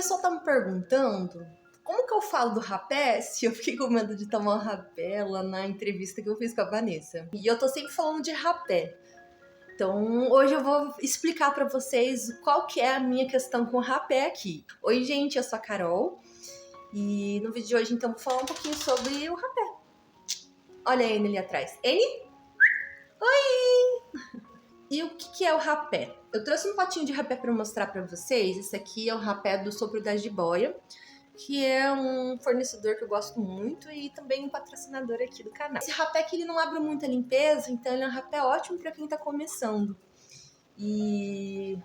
pessoal tá me perguntando como que eu falo do rapé se eu fiquei com medo de tomar uma rapé lá na entrevista que eu fiz com a Vanessa. E eu tô sempre falando de rapé. Então, hoje eu vou explicar pra vocês qual que é a minha questão com o rapé aqui. Oi, gente, eu sou a Carol. E no vídeo de hoje, então, vou falar um pouquinho sobre o rapé. Olha a Anne ali atrás. Anne? Oi! E o que é o rapé? Eu trouxe um potinho de rapé pra mostrar pra vocês. Esse aqui é o rapé do Sopro da Jiboia, que é um fornecedor que eu gosto muito e também um patrocinador aqui do canal. Esse rapé aqui, ele não abre muita limpeza, então ele é um rapé ótimo pra quem tá começando. E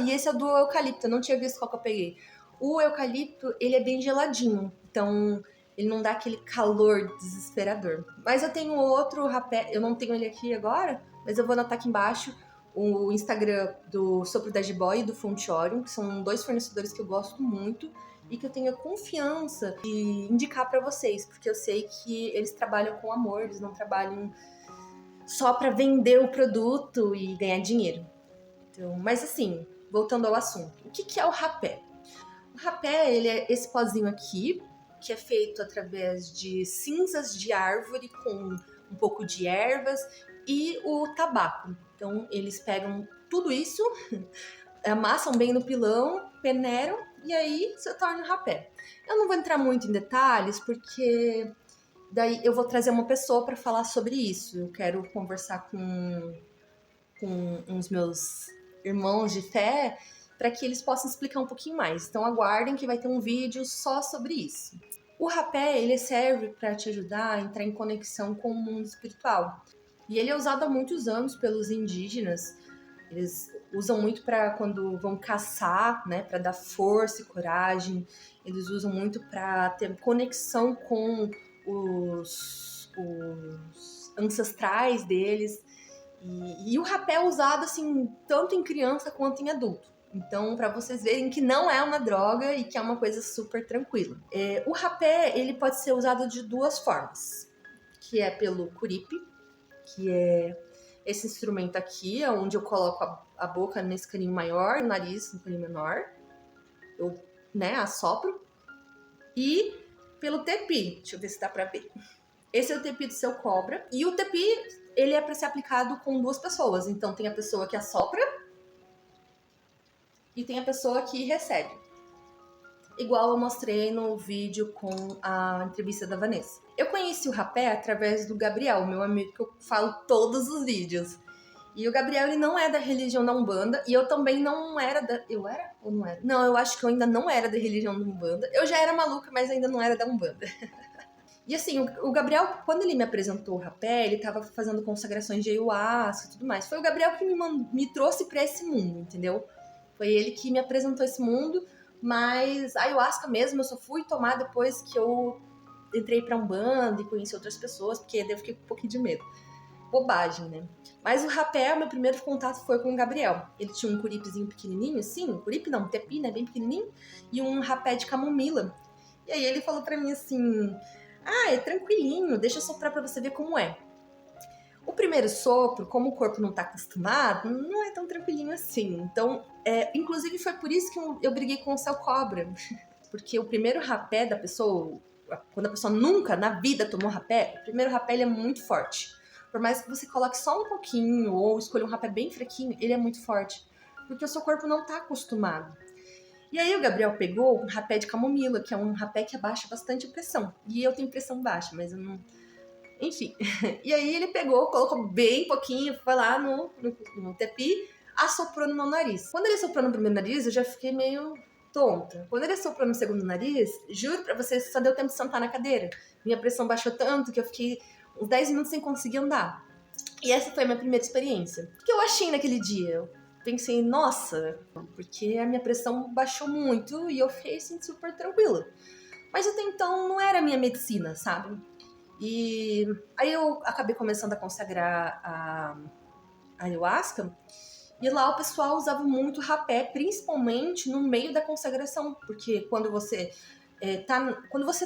esse é o do eucalipto, eu não tinha visto qual que eu peguei. O eucalipto, ele é bem geladinho, então ele não dá aquele calor desesperador. Mas eu tenho outro rapé, eu não tenho ele aqui agora, mas eu vou anotar aqui embaixo o Instagram do Sopro da Jiboia e do Fontiorium, que são dois fornecedores que eu gosto muito e que eu tenho a confiança de indicar pra vocês, porque eu sei que eles trabalham com amor, eles não trabalham só pra vender o produto e ganhar dinheiro. Então, mas assim, voltando ao assunto, o que é o rapé? O rapé, ele é esse pozinho aqui, que é feito através de cinzas de árvore com um pouco de ervas e o tabaco. Então, eles pegam tudo isso, amassam bem no pilão, peneiram e aí se torna o rapé. Eu não vou entrar muito em detalhes, porque daí eu vou trazer uma pessoa para falar sobre isso. Eu quero conversar com uns meus irmãos de fé para que eles possam explicar um pouquinho mais. Então aguardem que vai ter um vídeo só sobre isso. O rapé, ele serve para te ajudar a entrar em conexão com o mundo espiritual. E ele é usado há muitos anos pelos indígenas. Eles usam muito para quando vão caçar, né, para dar força e coragem. Eles usam muito para ter conexão com os ancestrais deles. E o rapé é usado assim tanto em criança quanto em adulto. Então, para vocês verem que não é uma droga e que é uma coisa super tranquila. O rapé, ele pode ser usado de duas formas, que é pelo curipe, que é esse instrumento aqui, onde eu coloco a boca nesse caninho maior, o nariz no caninho menor, eu, assopro, e pelo tepi, deixa eu ver se dá pra ver. Esse é o tepi do seu cobra, e o tepi, ele é para ser aplicado com duas pessoas, então tem a pessoa que assopra e tem a pessoa que recebe. Igual eu mostrei no vídeo com a entrevista da Vanessa. Eu conheci o rapé através do Gabriel, meu amigo que eu falo todos os vídeos. E o Gabriel, ele não é da religião da Umbanda, e eu também não era da... Eu era ou não era? Não, eu acho que eu ainda não era da religião da Umbanda. Eu já era maluca, mas ainda não era da Umbanda. E assim, o Gabriel, quando ele me apresentou o rapé, ele tava fazendo consagrações de ayahuasca e tudo mais. Foi o Gabriel que me trouxe pra esse mundo, entendeu? Foi ele que me apresentou esse mundo, mas a ayahuasca mesmo eu só fui tomar depois que eu entrei pra Umbanda e conheci outras pessoas, porque daí eu fiquei com um pouquinho de medo. Bobagem, né? Mas o rapé, meu primeiro contato foi com o Gabriel. Ele tinha um curipezinho pequenininho, assim, um curipe não, um tepi, né, bem pequenininho, e um rapé de camomila. E aí ele falou pra mim assim... é tranquilinho, deixa eu soprar pra você ver como é. O primeiro sopro, como o corpo não tá acostumado, não é tão tranquilinho assim. Então, inclusive foi por isso que eu briguei com o seu cobra. Porque o primeiro rapé da pessoa, quando a pessoa nunca na vida tomou rapé, o primeiro rapé ele é muito forte. Por mais que você coloque só um pouquinho ou escolha um rapé bem fraquinho, ele é muito forte. Porque o seu corpo não tá acostumado. E aí o Gabriel pegou um rapé de camomila, que é um rapé que abaixa bastante a pressão. E eu tenho pressão baixa, mas eu não... Enfim. E aí ele pegou, colocou bem pouquinho, foi lá no tepi, assoprou no meu nariz. Quando ele soprou no primeiro nariz, eu já fiquei meio tonta. Quando ele soprou no segundo nariz, juro pra vocês, só deu tempo de sentar na cadeira. Minha pressão baixou tanto que eu fiquei uns 10 minutos sem conseguir andar. E essa foi a minha primeira experiência. O que eu achei naquele dia? Pensei, nossa, porque a minha pressão baixou muito e eu fiquei assim, super tranquila. Mas até então não era a minha medicina, sabe? E aí eu acabei começando a consagrar a ayahuasca e lá o pessoal usava muito rapé, principalmente no meio da consagração, porque quando você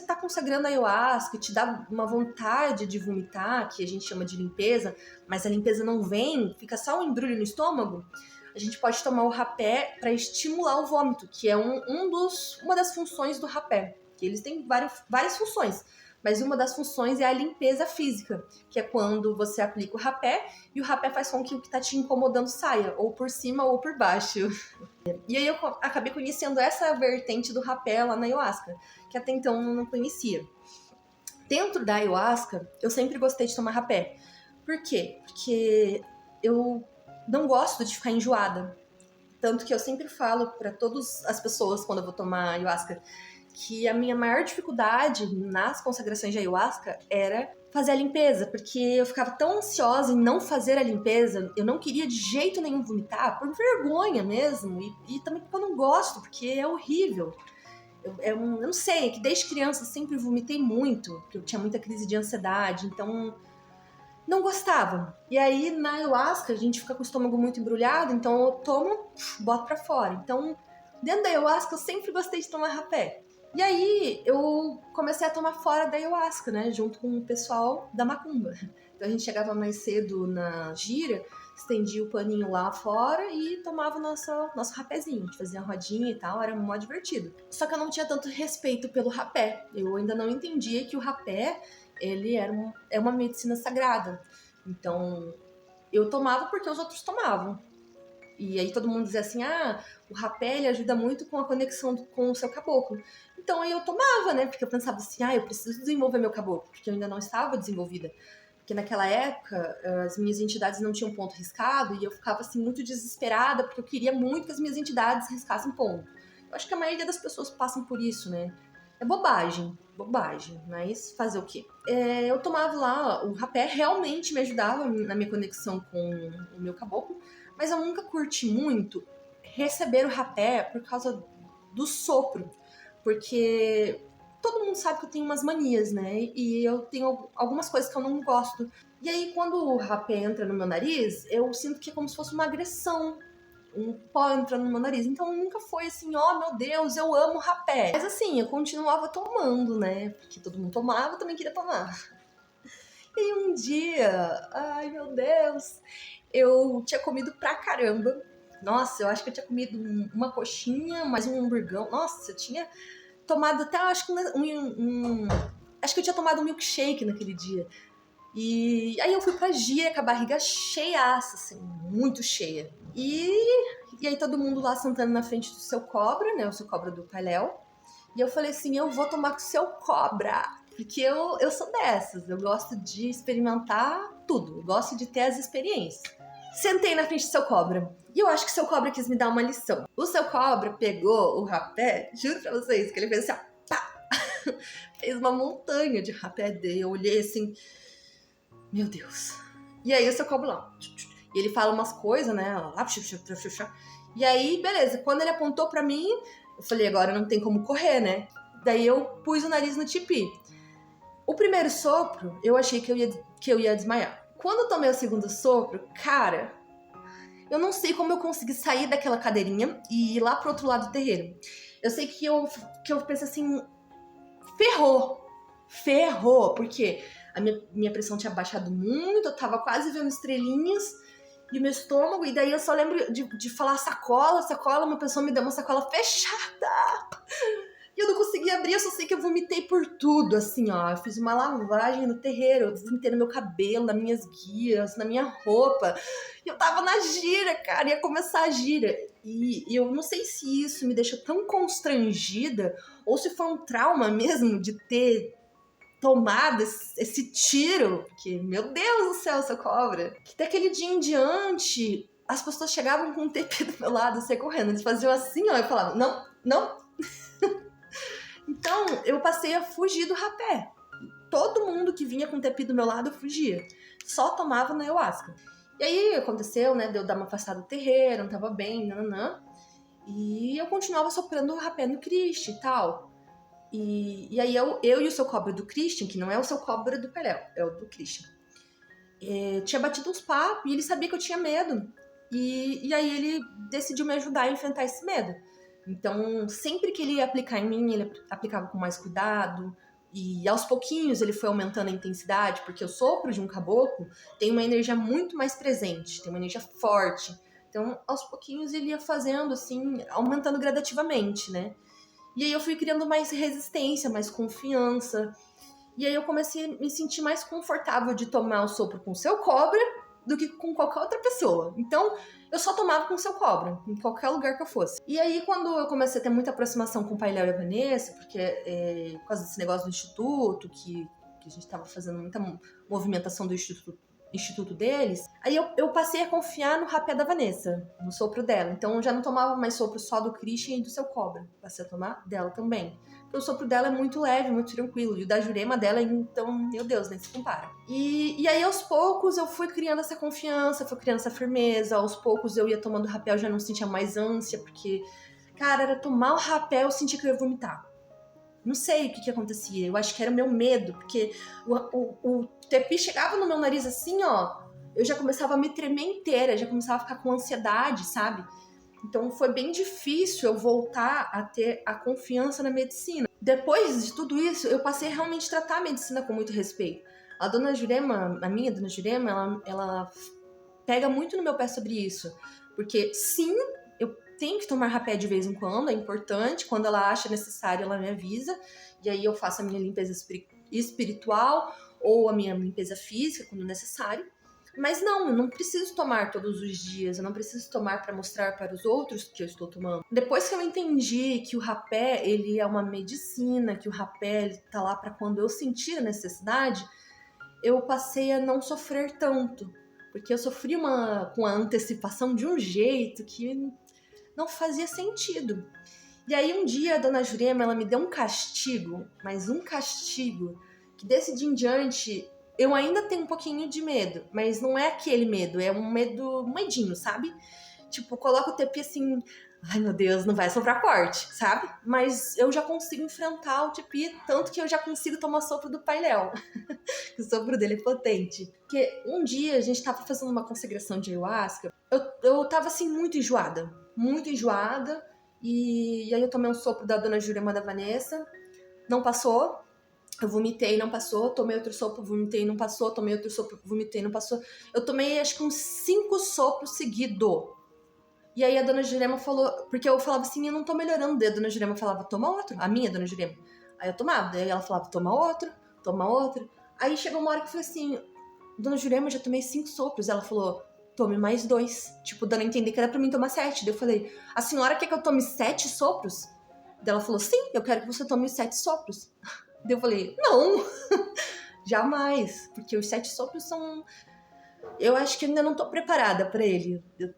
tá consagrando a ayahuasca, te dá uma vontade de vomitar, que a gente chama de limpeza, mas a limpeza não vem, fica só um embrulho no estômago. a gente pode tomar o rapé para estimular o vômito, que é uma das funções do rapé. Que eles têm várias funções, mas uma das funções é a limpeza física, que é quando você aplica o rapé e o rapé faz com que o que está te incomodando saia, ou por cima ou por baixo. E aí eu acabei conhecendo essa vertente do rapé lá na ayahuasca, que até então eu não conhecia. Dentro da ayahuasca, eu sempre gostei de tomar rapé. Por quê? Porque eu não gosto de ficar enjoada. Tanto que eu sempre falo para todas as pessoas quando eu vou tomar ayahuasca que a minha maior dificuldade nas consagrações de ayahuasca era fazer a limpeza, porque eu ficava tão ansiosa em não fazer a limpeza, eu não queria de jeito nenhum vomitar, por vergonha mesmo, e também porque eu não gosto, porque é horrível. Eu não sei, é que desde criança eu sempre vomitei muito, porque eu tinha muita crise de ansiedade, então não gostava. E aí na ayahuasca a gente fica com o estômago muito embrulhado, então eu tomo, boto pra fora. Então dentro da ayahuasca eu sempre gostei de tomar rapé. E aí eu comecei a tomar fora da ayahuasca, né, junto com o pessoal da macumba. Então a gente chegava mais cedo na gira, estendia o paninho lá fora e tomava o nosso rapézinho. A gente fazia rodinha e tal, era mó divertido. Só que eu não tinha tanto respeito pelo rapé. Eu ainda não entendia que o rapé, ele é uma medicina sagrada. Então eu tomava porque os outros tomavam. E aí todo mundo dizia assim, o rapé ele ajuda muito com a conexão com o seu caboclo. Então aí eu tomava, né? Porque eu pensava assim, eu preciso desenvolver meu caboclo, porque eu ainda não estava desenvolvida. Porque naquela época as minhas entidades não tinham ponto riscado e eu ficava assim muito desesperada porque eu queria muito que as minhas entidades riscassem ponto. Eu acho que a maioria das pessoas passam por isso, né? É bobagem, mas fazer o quê? Eu tomava lá, o rapé realmente me ajudava na minha conexão com o meu caboclo, mas eu nunca curti muito receber o rapé por causa do sopro, porque todo mundo sabe que eu tenho umas manias, né? E eu tenho algumas coisas que eu não gosto. E aí, quando o rapé entra no meu nariz, eu sinto que é como se fosse uma agressão. Um pó entrando no meu nariz. Então nunca foi assim, meu Deus, eu amo rapé. Mas assim, eu continuava tomando, né? Porque todo mundo tomava, eu também queria tomar. E um dia, ai meu Deus, eu tinha comido pra caramba. Nossa, eu acho que eu tinha comido uma coxinha, mais um hamburgão. Nossa, eu tinha tomado até, acho que acho que eu tinha tomado um milkshake naquele dia. E aí eu fui pra gira com a barriga cheiaça, assim, muito cheia. E aí todo mundo lá sentando na frente do seu cobra, né, o seu cobra do Pai Léo. E eu falei assim, eu vou tomar com o seu cobra, porque eu sou dessas, eu gosto de experimentar tudo, eu gosto de ter as experiências. Sentei na frente do seu cobra. E eu acho que o seu cobra quis me dar uma lição. O seu cobra pegou o rapé, juro pra vocês, que ele fez assim, pá! Fez uma montanha de rapé dele. Eu olhei assim, meu Deus. E aí o seu cobra lá. E ele fala umas coisas, né? E aí, beleza. Quando ele apontou pra mim, eu falei, agora não tem como correr, né? Daí eu pus o nariz no tipi. O primeiro sopro, eu achei que eu ia desmaiar. Quando eu tomei o segundo sopro, cara, eu não sei como eu consegui sair daquela cadeirinha e ir lá pro outro lado do terreiro. Eu sei que eu pensei assim, ferrou, porque a minha pressão tinha baixado muito, eu tava quase vendo estrelinhas e o meu estômago, e daí eu só lembro de falar sacola, uma pessoa me deu uma sacola fechada. E eu não consegui abrir, eu só sei que eu vomitei por tudo, assim, ó. Eu fiz uma lavagem no terreiro, eu vomitei no meu cabelo, nas minhas guias, na minha roupa. E eu tava na gira, cara, ia começar a gira. E eu não sei se isso me deixou tão constrangida ou se foi um trauma mesmo de ter tomado esse tiro. Porque, meu Deus do céu, essa cobra. Que daquele dia em diante, as pessoas chegavam com um TP do meu lado, eu saia correndo. Eles faziam assim, ó, eu falava, não. Então, eu passei a fugir do rapé. Todo mundo que vinha com tepi do meu lado, eu fugia. Só tomava na ayahuasca. E aí, aconteceu, né, de eu dar uma afastada do terreiro, não tava bem, nananã. E eu continuava soprando o rapé no Christian e tal. E aí, eu e o seu cobra do Christian, que não é o seu cobra do Pelé, é o do Christian, tinha batido uns papos e ele sabia que eu tinha medo. E aí, ele decidiu me ajudar a enfrentar esse medo. Então, sempre que ele ia aplicar em mim, ele aplicava com mais cuidado. E aos pouquinhos ele foi aumentando a intensidade, porque o sopro de um caboclo tem uma energia muito mais presente, tem uma energia forte. Então, aos pouquinhos ele ia fazendo, assim, aumentando gradativamente, né? E aí eu fui criando mais resistência, mais confiança. E aí eu comecei a me sentir mais confortável de tomar o sopro com o seu cobra do que com qualquer outra pessoa. Então, eu só tomava com o seu cobra, em qualquer lugar que eu fosse. E aí, quando eu comecei a ter muita aproximação com o pai Léo e a Vanessa, porque por causa desse negócio do instituto, que a gente tava fazendo muita movimentação do instituto deles, aí eu passei a confiar no rapé da Vanessa, no sopro dela. Então eu já não tomava mais sopro só do Christian e do seu cobra, passei a tomar dela também. Porque o sopro dela é muito leve, muito tranquilo, e o da Jurema dela, então, meu Deus, nem se compara. E aí aos poucos eu fui criando essa confiança, fui criando essa firmeza, aos poucos eu ia tomando rapé, eu já não sentia mais ânsia, porque, cara, era tomar o rapé, eu sentia que eu ia vomitar. Não sei o que acontecia, eu acho que era o meu medo, porque o tepi chegava no meu nariz assim, ó, eu já começava a me tremer inteira, já começava a ficar com ansiedade, sabe? Então foi bem difícil eu voltar a ter a confiança na medicina. Depois de tudo isso, eu passei a realmente tratar a medicina com muito respeito. A dona Jurema, a minha dona Jurema, ela pega muito no meu pé sobre isso, porque sim, eu tenho que tomar rapé de vez em quando, é importante. Quando ela acha necessário, ela me avisa. E aí eu faço a minha limpeza espiritual ou a minha limpeza física, quando necessário. Mas não, eu não preciso tomar todos os dias. Eu não preciso tomar para mostrar para os outros que eu estou tomando. Depois que eu entendi que o rapé, ele é uma medicina, que o rapé ele tá lá para quando eu sentir a necessidade, eu passei a não sofrer tanto. Porque eu sofri com a antecipação de um jeito que não fazia sentido. E aí um dia a dona Jurema, ela me deu um castigo, mas um castigo, que desse dia em diante eu ainda tenho um pouquinho de medo, mas não é aquele medo, é um medinho, sabe? Tipo, coloca o tepi assim, ai meu Deus, não vai soprar forte, sabe? Mas eu já consigo enfrentar o tepi, tanto que eu já consigo tomar sopro do Pai Léo. O sopro dele é potente. Porque um dia a gente tava fazendo uma consagração de ayahuasca, eu tava assim muito enjoada, e aí eu tomei um sopro da dona Jurema da Vanessa, não passou, eu vomitei, não passou, tomei outro sopro, vomitei, não passou, tomei outro sopro, vomitei, não passou. Eu tomei acho que uns 5 sopros seguidos. E aí a dona Jurema falou, porque eu falava assim, eu não tô melhorando, daí a dona Jurema falava, toma outro, a minha dona Jurema. Aí eu tomava, daí ela falava, toma outro. Aí chegou uma hora que eu falei assim, dona Jurema, eu já tomei 5 sopros. Ela falou, tome mais 2. Tipo, dando a entender que era pra mim tomar 7. Daí eu falei, a senhora quer que eu tome 7 sopros? Daí ela falou, sim, eu quero que você tome 7 sopros. Daí eu falei, não, jamais. Porque os 7 sopros são... Eu acho que ainda não tô preparada pra ele. Eu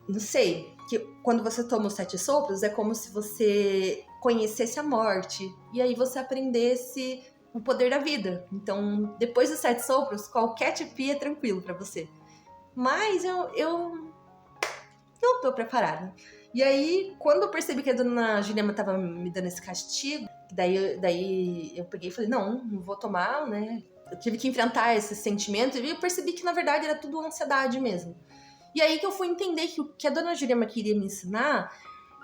não sei, que quando você toma os 7 sopros, é como se você conhecesse a morte. E aí você aprendesse o poder da vida. Então, depois dos 7 sopros, qualquer tipi é tranquilo pra você. Mas eu não tô preparada. E aí, quando eu percebi que a dona Jurema tava me dando esse castigo, daí eu peguei e falei, não vou tomar, né? Eu tive que enfrentar esse sentimento e eu percebi que, na verdade, era tudo ansiedade mesmo. E aí que eu fui entender que o que a dona Jurema queria me ensinar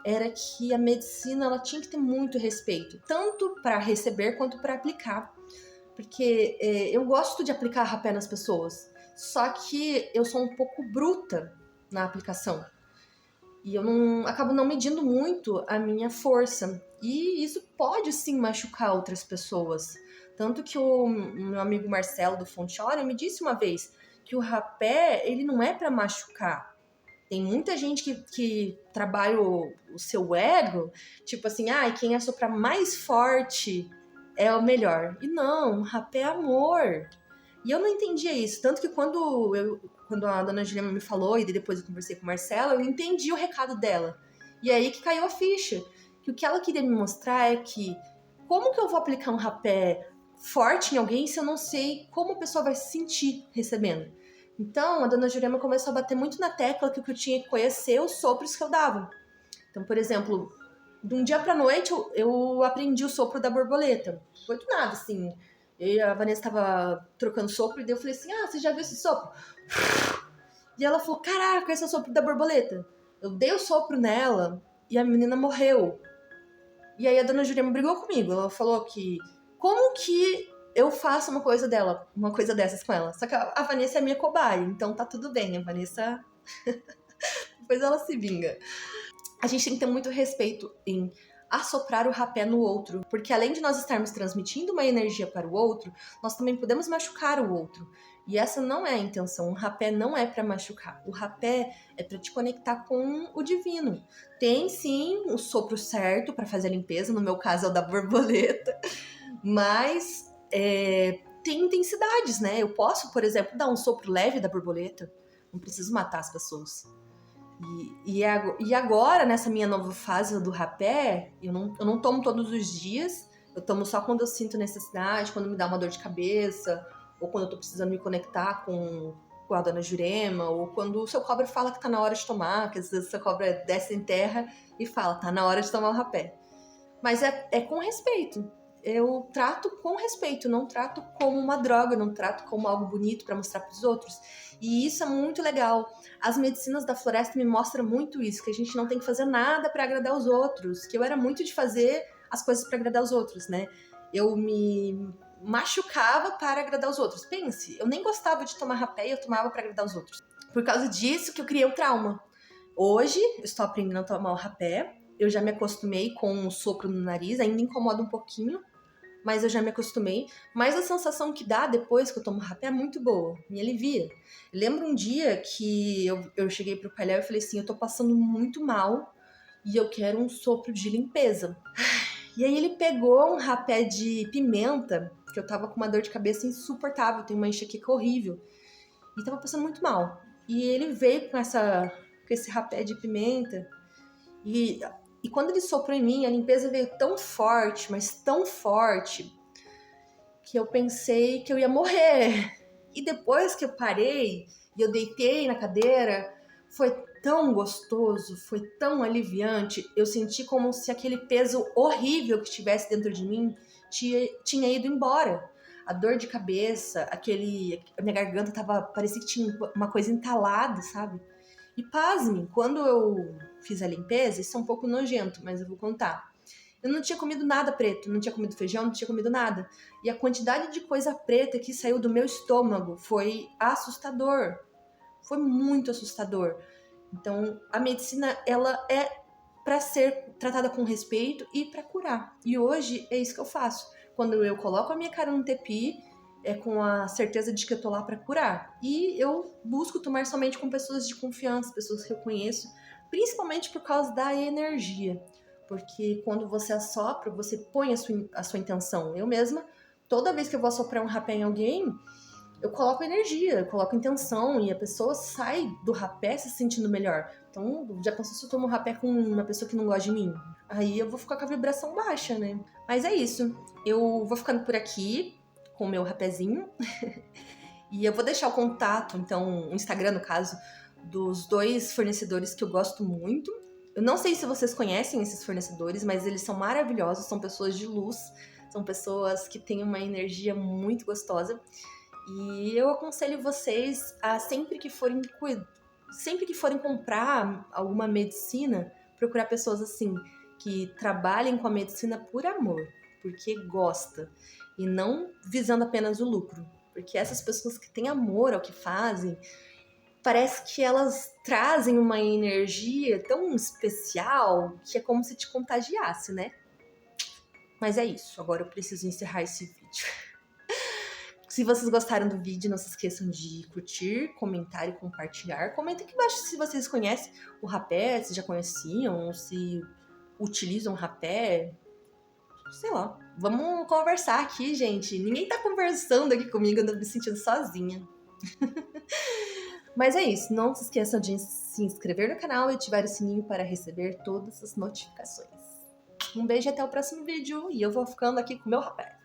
era que a medicina ela tinha que ter muito respeito, tanto para receber quanto para aplicar. Porque eu gosto de aplicar rapé nas pessoas, só que eu sou um pouco bruta na aplicação. E eu acabo não medindo muito a minha força. E isso pode sim machucar outras pessoas. Tanto que o meu amigo Marcelo do Fonteora me disse uma vez que o rapé, ele não é para machucar. Tem muita gente que trabalha o seu ego, tipo assim, quem assoprar mais forte é o melhor. E não, rapé é amor. E eu não entendia isso. Tanto que quando a dona Juliana me falou, e depois eu conversei com a Marcela, eu entendi o recado dela. E aí que caiu a ficha. Que o que ela queria me mostrar é que como que eu vou aplicar um rapé forte em alguém se eu não sei como a pessoa vai se sentir recebendo? Então, a dona Jurema começou a bater muito na tecla que eu tinha que conhecer os sopros que eu dava. Então, por exemplo, de um dia pra noite, eu aprendi o sopro da borboleta. Foi do nada, assim. E a Vanessa tava trocando sopro, e daí eu falei assim, você já viu esse sopro? E ela falou, caraca, esse é o sopro da borboleta. Eu dei o sopro nela, e a menina morreu. E aí a dona Jurema brigou comigo. Ela falou que, como que eu faço uma coisa dessas com ela? Só que a Vanessa é minha cobaia, então tá tudo bem. A Vanessa depois ela se vinga. A gente tem que ter muito respeito em assoprar o rapé no outro, porque além de nós estarmos transmitindo uma energia para o outro, nós também podemos machucar o outro. E essa não é a intenção. O rapé não é para machucar. O rapé é para te conectar com o divino. Tem sim o sopro certo para fazer a limpeza, no meu caso é o da borboleta, mas tem intensidades, né? Eu posso, por exemplo, dar um sopro leve da borboleta, não preciso matar as pessoas. E agora, nessa minha nova fase do rapé, eu não tomo todos os dias, eu tomo só quando eu sinto necessidade, quando me dá uma dor de cabeça, ou quando eu tô precisando me conectar com a dona Jurema, ou quando o seu cobra fala que tá na hora de tomar, que às vezes o seu cobra desce em terra e fala, tá na hora de tomar o rapé. Mas é com respeito. Eu trato com respeito, não trato como uma droga, não trato como algo bonito para mostrar para os outros. E isso é muito legal. As medicinas da floresta me mostram muito isso, que a gente não tem que fazer nada para agradar os outros, que eu era muito de fazer as coisas para agradar os outros, né? Eu me machucava para agradar os outros. Pense, eu nem gostava de tomar rapé e eu tomava para agradar os outros. Por causa disso que eu criei o trauma. Hoje, eu estou aprendendo a tomar o rapé. Eu já me acostumei com o sopro no nariz, ainda incomoda um pouquinho, mas eu já me acostumei. Mas a sensação que dá depois que eu tomo rapé é muito boa, me alivia. Eu lembro um dia que eu cheguei pro pai Léo e falei assim, eu tô passando muito mal e eu quero um sopro de limpeza. E aí ele pegou um rapé de pimenta, que eu tava com uma dor de cabeça insuportável, tenho uma enxaqueca horrível, e tava passando muito mal. E ele veio com esse rapé de pimenta, e quando ele soprou em mim, a limpeza veio tão forte, mas tão forte, que eu pensei que eu ia morrer. E depois que eu parei e eu deitei na cadeira, foi tão gostoso, foi tão aliviante. Eu senti como se aquele peso horrível que estivesse dentro de mim tinha ido embora. A dor de cabeça, a minha garganta parecia que tinha uma coisa entalada, sabe? E pasme, quando eu fiz a limpeza, isso é um pouco nojento, mas eu vou contar. Eu não tinha comido nada preto, não tinha comido feijão, não tinha comido nada. E a quantidade de coisa preta que saiu do meu estômago foi assustador. Foi muito assustador. Então, a medicina, ela é para ser tratada com respeito e para curar. E hoje é isso que eu faço. Quando eu coloco a minha cara no tepi, é com a certeza de que eu tô lá para curar. E eu busco tomar somente com pessoas de confiança, pessoas que eu conheço, principalmente por causa da energia. Porque quando você assopra, você põe a sua intenção. Eu mesma, toda vez que eu vou assoprar um rapé em alguém, eu coloco energia, eu coloco intenção e a pessoa sai do rapé se sentindo melhor. Então, já pensou se eu tomo um rapé com uma pessoa que não gosta de mim? Aí eu vou ficar com a vibração baixa, né? Mas é isso. Eu vou ficando por aqui com o meu rapézinho. E eu vou deixar o contato, então, o Instagram, no caso, dos 2 fornecedores que eu gosto muito. Eu não sei se vocês conhecem esses fornecedores, mas eles são maravilhosos, são pessoas de luz, são pessoas que têm uma energia muito gostosa. E eu aconselho vocês a sempre que forem comprar alguma medicina, procurar pessoas assim, que trabalhem com a medicina por amor, porque gosta, e não visando apenas o lucro. Porque essas pessoas que têm amor ao que fazem, parece que elas trazem uma energia tão especial que é como se te contagiasse, né? Mas é isso, agora eu preciso encerrar esse vídeo. Se vocês gostaram do vídeo, não se esqueçam de curtir, comentar e compartilhar. Comentem aqui embaixo se vocês conhecem o rapé, se já conheciam, se utilizam rapé. Sei lá. Vamos conversar aqui, gente. Ninguém tá conversando aqui comigo, eu tô me sentindo sozinha. Mas é isso. Não se esqueçam de se inscrever no canal e ativar o sininho para receber todas as notificações. Um beijo e até o próximo vídeo. E eu vou ficando aqui com o meu rapé.